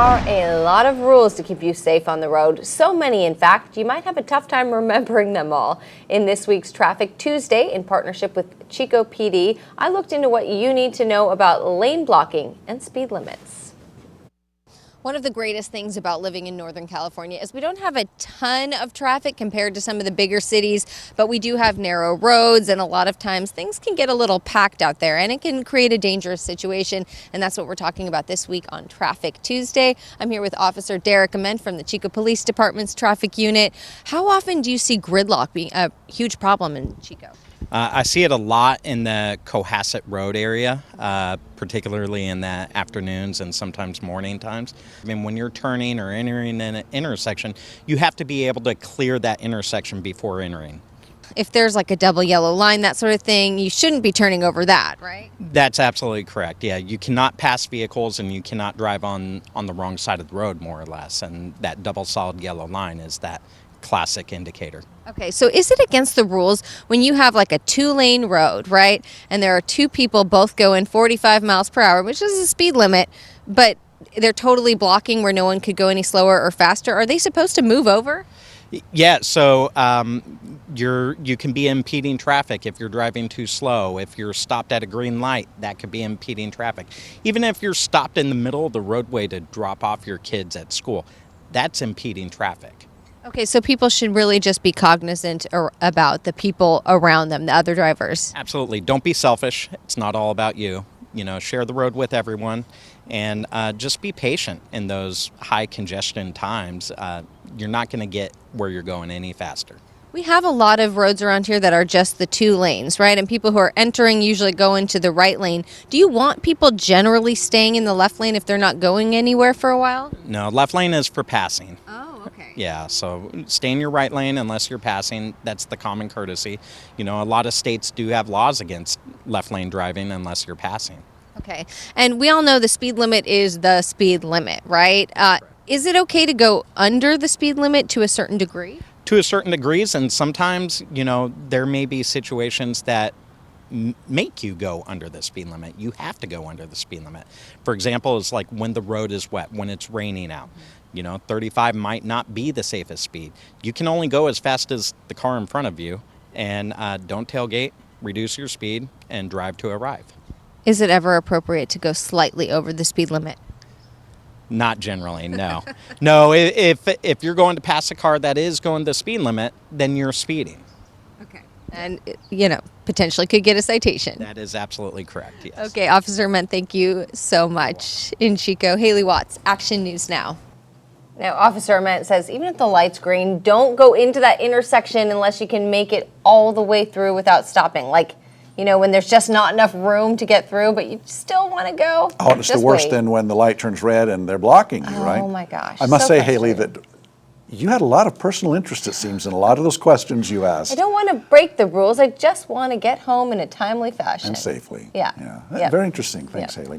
Are a lot of rules to keep you safe on the road. So many, in fact, you might have a tough time remembering them all. In this week's Traffic Tuesday, in partnership with Chico PD, I looked into what you need to know about lane blocking and speed limits. One of the greatest things about living in Northern California is we don't have a ton of traffic compared to some of the bigger cities, but we do have narrow roads, and a lot of times things can get a little packed out there and it can create a dangerous situation. And that's what we're talking about this week on Traffic Tuesday. I'm here with Officer Derek Ament from the Chico Police Department's traffic unit. How often do you see gridlock being a huge problem in Chico? I see it a lot in the Cohasset Road area, particularly in the afternoons and sometimes morning times. I mean, when you're turning or entering an intersection, you have to be able to clear that intersection before entering. If there's like a double yellow line, that sort of thing, you shouldn't be turning over that, right? That's absolutely correct. Yeah, you cannot pass vehicles and you cannot drive on the wrong side of the road, more or less. And that double solid yellow line is that classic indicator. Okay, so is it against the rules when you have like a 2-lane road, right? And there are two people both going 45 miles per hour, which is the speed limit, but they're totally blocking where no one could go any slower or faster. Are they supposed to move over? Yeah, so you can be impeding traffic if you're driving too slow. If you're stopped at a green light, that could be impeding traffic. Even if you're stopped in the middle of the roadway to drop off your kids at school, that's impeding traffic. Okay, so people should really just be cognizant about the people around them, the other drivers. Absolutely. Don't be selfish. It's not all about you. You know, share the road with everyone and just be patient in those high congestion times. You're not going to get where you're going any faster. We have a lot of roads around here that are just the 2 lanes, right? And people who are entering usually go into the right lane. Do you want people generally staying in the left lane if they're not going anywhere for a while? No, left lane is for passing. Oh, okay. Yeah, so stay in your right lane unless you're passing. That's the common courtesy. You know, a lot of states do have laws against left lane driving unless you're passing. Okay, and we all know the speed limit is the speed limit, right? Is it okay to go under the speed limit to a certain degree? To a certain degrees, and sometimes, you know, there may be situations that make you go under the speed limit. You have to go under the speed limit. For example, it's like when the road is wet, when it's raining out. You know, 35 might not be the safest speed. You can only go as fast as the car in front of you, and don't tailgate, reduce your speed, and drive to arrive. Is it ever appropriate to go slightly over the speed limit? Not generally, no. No, if you're going to pass a car that is going the speed limit, then you're speeding. Okay. And, you know, potentially could get a citation. That is absolutely correct, yes. Okay, Officer Ament, thank you so much. In Chico, Hayley Watts, Action News Now. Now, Officer Ament says even if the light's green, don't go into that intersection unless you can make it all the way through without stopping. Like, you know, when there's just not enough room to get through, but you still want to go. Oh, it's the worst than when the light turns red and they're blocking you, right? Oh, my gosh. I must say, Hayley, that you had a lot of personal interest, it seems, in a lot of those questions you asked. I don't want to break the rules. I just want to get home in a timely fashion. And safely. Yeah. Very interesting. Thanks, Hayley.